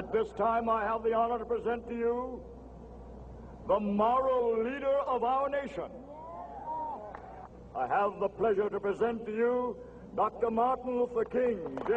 At this time, I have the honor to present to you the moral leader of our nation. I have the pleasure to present to you Dr. Martin Luther King, Jr.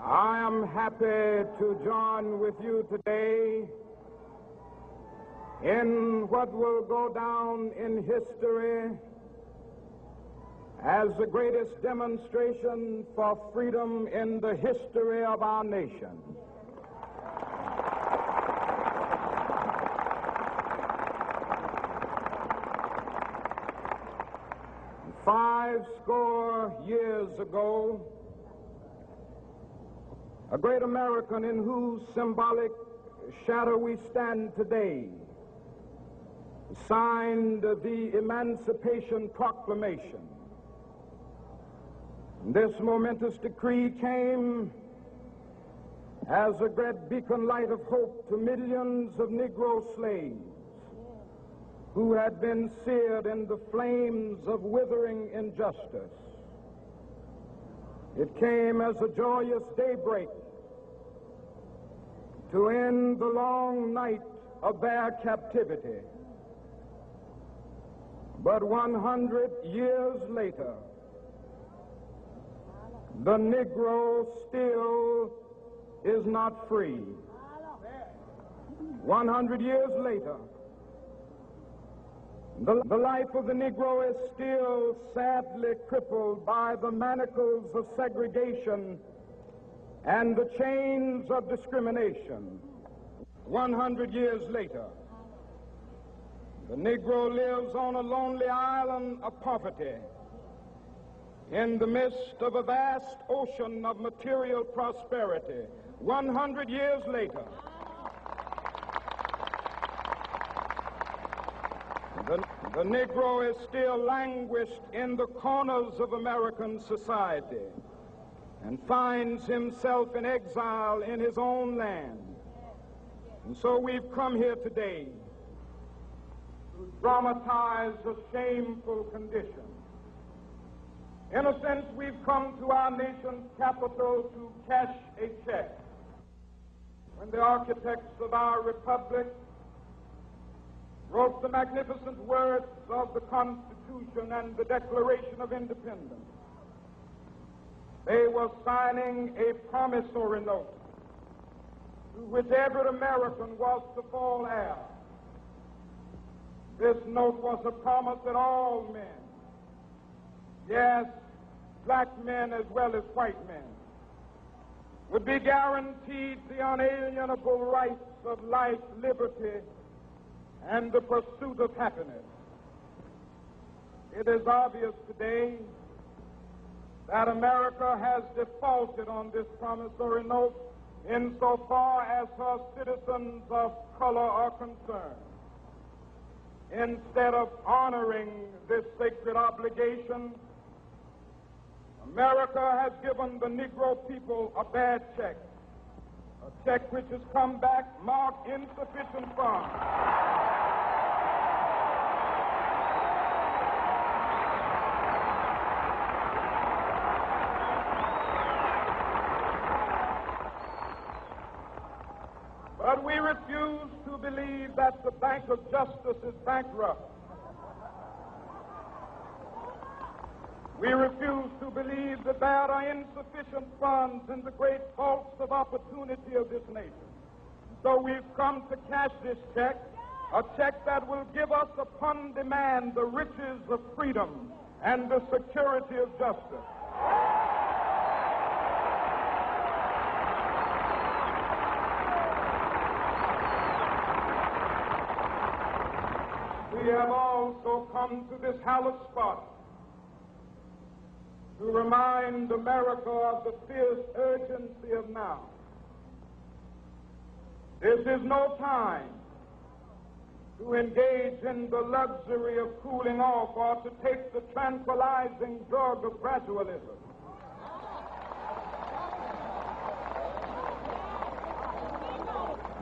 I am happy to join with you today in what will go down in history as the greatest demonstration for freedom in the history of our nation. Five score years ago, a great American in whose symbolic shadow we stand today signed the Emancipation Proclamation. This momentous decree came as a great beacon light of hope to millions of Negro slaves who had been seared in the flames of withering injustice. It came as a joyous daybreak to end the long night of their captivity. But 100 years later, the Negro still is not free. 100 years later, the life of the Negro is still sadly crippled by the manacles of segregation and the chains of discrimination. 100 years later, the Negro lives on a lonely island of poverty in the midst of a vast ocean of material prosperity. 100 years later, the Negro is still languished in the corners of American society and finds himself in exile in his own land. And so we've come here today to dramatize a shameful condition. In a sense, we've come to our nation's capital to cash a check. When the architects of our republic wrote the magnificent words of the Constitution and the Declaration of Independence, they were signing a promissory note to which every American was to fall heir. This note was a promise that all men, yes, black men as well as white men, would be guaranteed the unalienable rights of life, liberty, and the pursuit of happiness. It is obvious today that America has defaulted on this promissory note insofar as her citizens of color are concerned. Instead of honoring this sacred obligation, America has given the Negro people a bad check, a check which has come back marked insufficient funds. But we refuse to believe that the Bank of Justice is bankrupt. We refuse to believe that there are insufficient funds in the great vaults of opportunity of this nation. So we've come to cash this check, a check that will give us upon demand the riches of freedom and the security of justice. We have also come to this hallowed spot to remind America of the fierce urgency of now. This is no time to engage in the luxury of cooling off or to take the tranquilizing drug of gradualism.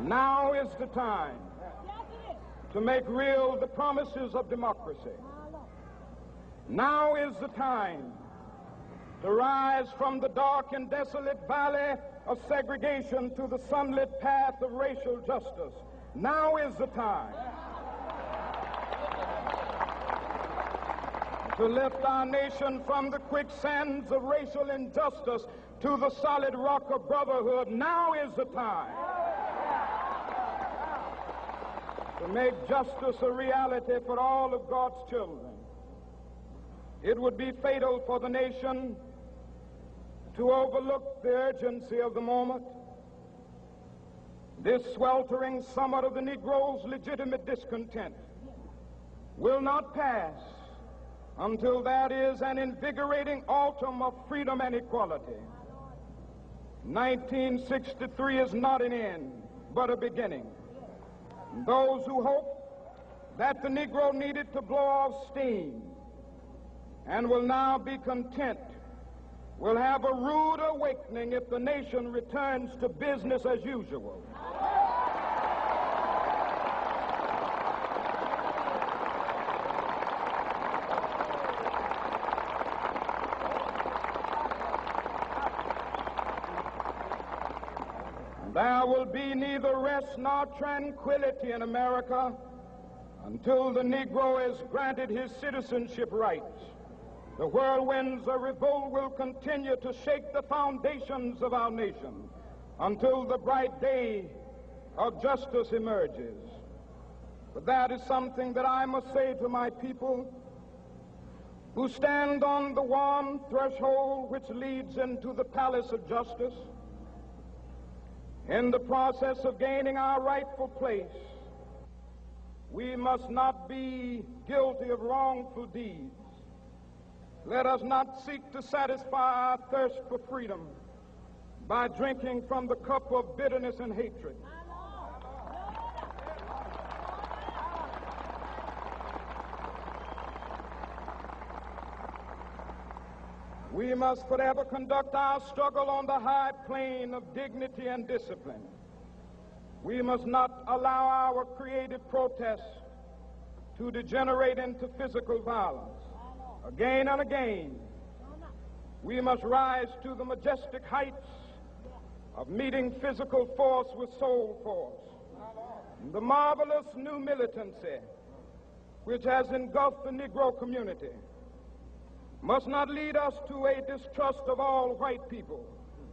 Now is the time to make real the promises of democracy. Now is the time to rise from the dark and desolate valley of segregation to the sunlit path of racial justice. Now is the time to lift our nation from the quicksands of racial injustice to the solid rock of brotherhood. Now is the time to make justice a reality for all of God's children. It would be fatal for the nation to overlook the urgency of the moment. This sweltering summit of the Negro's legitimate discontent will not pass until that is an invigorating autumn of freedom and equality. 1963 is not an end, but a beginning. Those who hope that the Negro needed to blow off steam and will now be content will have a rude awakening if the nation returns to business as usual. There will be neither rest nor tranquility in America until the Negro is granted his citizenship rights. The whirlwinds of revolt will continue to shake the foundations of our nation until the bright day of justice emerges. But that is something that I must say to my people who stand on the warm threshold which leads into the palace of justice. In the process of gaining our rightful place, we must not be guilty of wrongful deeds. Let us not seek to satisfy our thirst for freedom by drinking from the cup of bitterness and hatred. We must forever conduct our struggle on the high plane of dignity and discipline. We must not allow our creative protests to degenerate into physical violence. Again and again, we must rise to the majestic heights of meeting physical force with soul force. The marvelous new militancy which has engulfed the Negro community must not lead us to a distrust of all white people.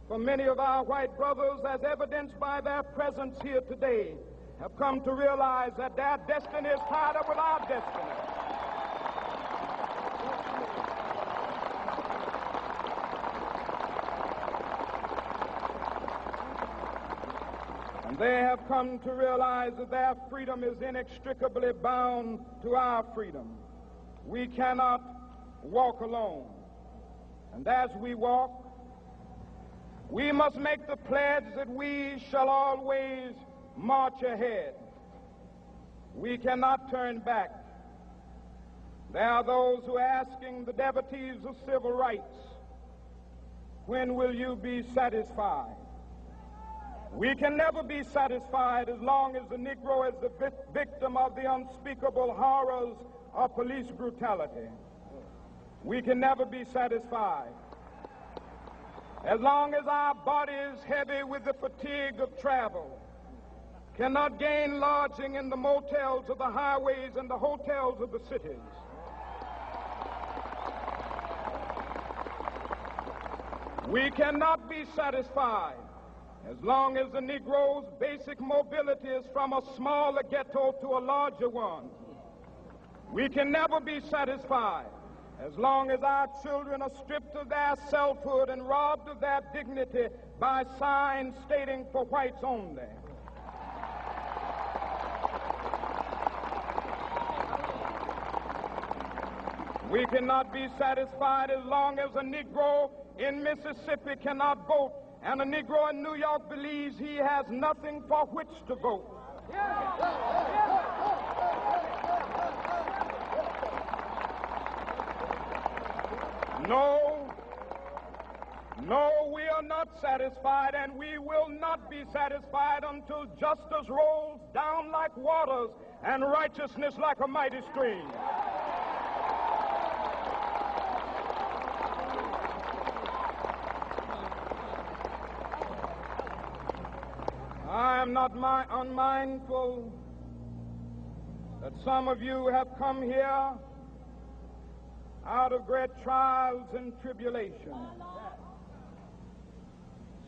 For many of our white brothers, as evidenced by their presence here today, have come to realize that their destiny is tied up with our destiny. And they have come to realize that their freedom is inextricably bound to our freedom. We cannot walk alone. And as we walk, we must make the pledge that we shall always march ahead. We cannot turn back. There are those who are asking the devotees of civil rights, when will you be satisfied? We can never be satisfied as long as the Negro is the victim of the unspeakable horrors of police brutality. We can never be satisfied as long as our body is heavy with the fatigue of travel, cannot gain lodging in the motels of the highways and the hotels of the cities. We cannot be satisfied as long as the Negro's basic mobility is from a smaller ghetto to a larger one. We can never be satisfied as long as our children are stripped of their selfhood and robbed of their dignity by signs stating for whites only. We cannot be satisfied as long as a Negro in Mississippi cannot vote and a Negro in New York believes he has nothing for which to vote. No, we are not satisfied, and we will not be satisfied until justice rolls down like waters and righteousness like a mighty stream. am not unmindful that some of you have come here out of great trials and tribulations.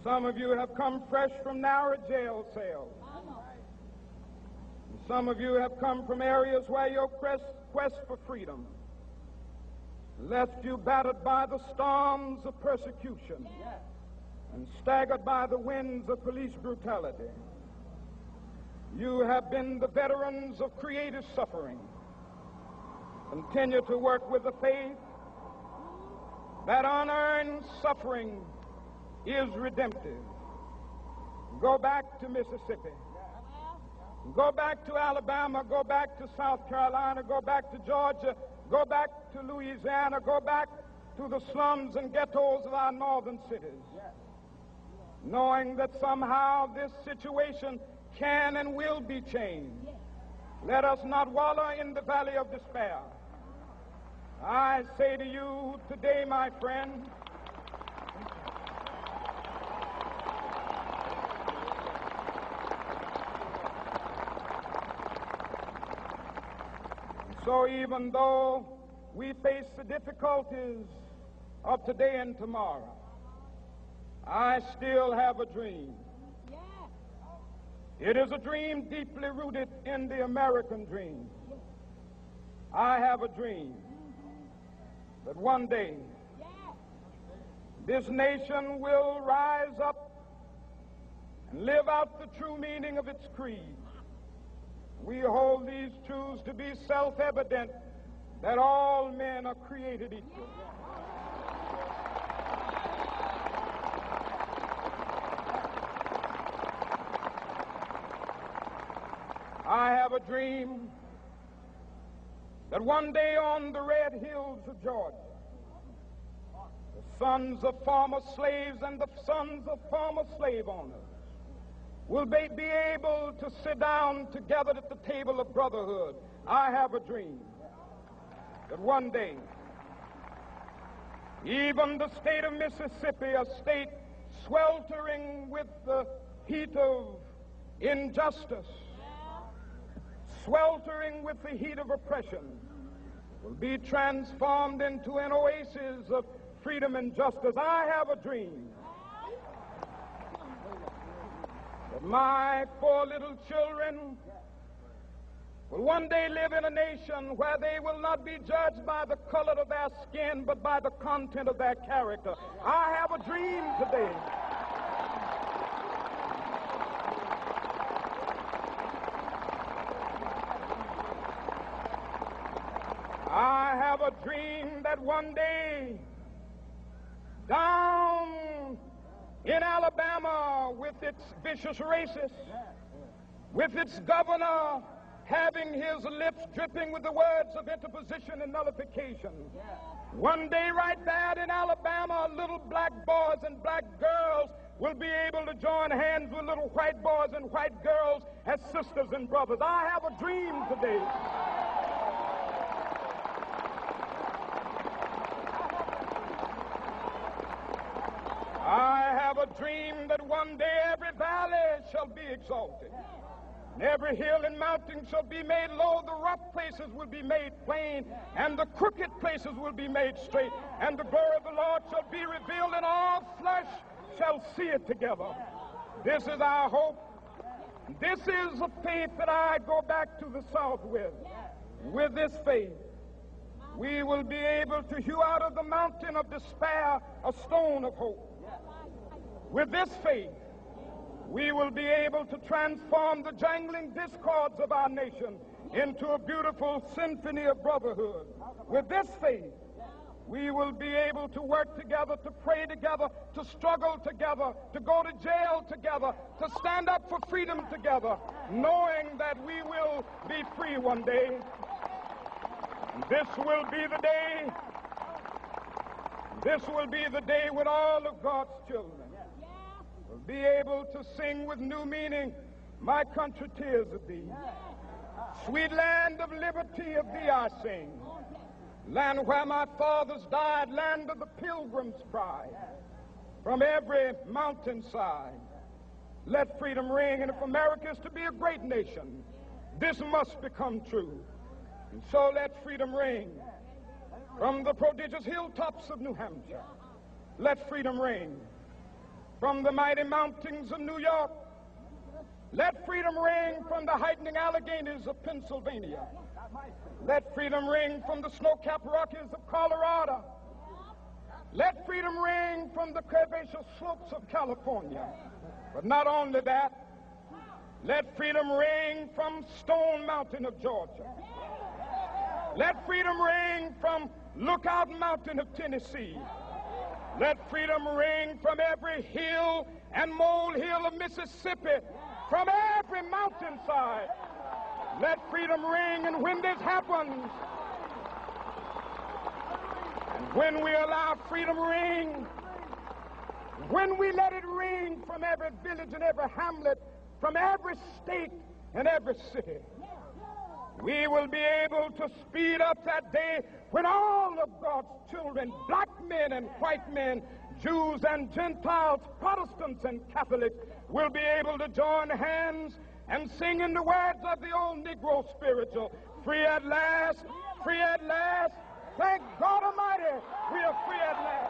Some of you have come fresh from narrow jail cells. Some of you have come from areas where your quest for freedom left you battered by the storms of persecution and staggered by the winds of police brutality. You have been the veterans of creative suffering. Continue to work with the faith that unearned suffering is redemptive. Go back to Mississippi. Go back to Alabama. Go back to South Carolina. Go back to Georgia. Go back to Louisiana. Go back to the slums and ghettos of our northern cities. Knowing that somehow this situation can and will be changed. Let us not wallow in the valley of despair. I say to you today, my friend, so even though we face the difficulties of today and tomorrow, I still have a dream. It is a dream deeply rooted in the American dream. I have a dream that one day this nation will rise up and live out the true meaning of its creed. We hold these truths to be self-evident, that all men are created equal. I have a dream that one day on the red hills of Georgia, the sons of former slaves and the sons of former slave owners will be able to sit down together at the table of brotherhood. I have a dream that one day, even the state of Mississippi, a state sweltering with the heat of injustice, sweltering with the heat of oppression, will be transformed into an oasis of freedom and justice. I have a dream that my 4 little children will one day live in a nation where they will not be judged by the color of their skin, but by the content of their character. I have a dream today. I have a dream that one day, down in Alabama, with its vicious racists, with its governor having his lips dripping with the words of interposition and nullification, one day right there in Alabama, little black boys and black girls will be able to join hands with little white boys and white girls as sisters and brothers. I have a dream today. I have a dream that one day every valley shall be exalted, and every hill and mountain shall be made low. The rough places will be made plain, and the crooked places will be made straight, and the glory of the Lord shall be revealed, and all flesh shall see it together. This is our hope. This is a faith that I go back to the South with. With this faith, we will be able to hew out of the mountain of despair a stone of hope. With this faith, we will be able to transform the jangling discords of our nation into a beautiful symphony of brotherhood. With this faith, we will be able to work together, to pray together, to struggle together, to go to jail together, to stand up for freedom together, knowing that we will be free one day. This will be the day. This will be the day when all of God's children will be able to sing with new meaning, "My country, 'tis of thee. Sweet land of liberty, of thee I sing. Land where my fathers died, land of the pilgrim's pride. From every mountainside Let freedom ring, and if America is to be a great nation, this must become true. And so let freedom ring from the prodigious hilltops of New Hampshire. Let freedom ring from the mighty mountains of New York. Let freedom ring from the heightening Alleghenies of Pennsylvania. Let freedom ring from the snow-capped Rockies of Colorado. Let freedom ring from the curvaceous slopes of California. But not only that, let freedom ring from Stone Mountain of Georgia. Let freedom ring from Lookout Mountain of Tennessee. Let freedom ring from every hill and molehill of Mississippi, from every mountainside. Let freedom ring, and when this happens, and when we allow freedom ring, when we let it ring from every village and every hamlet, from every state and every city, we will be able to speed up that day when all of God's children, black men and white men, Jews and Gentiles, Protestants and Catholics, will be able to join hands and sing in the words of the old Negro spiritual, free at last, thank God Almighty, we are free at last.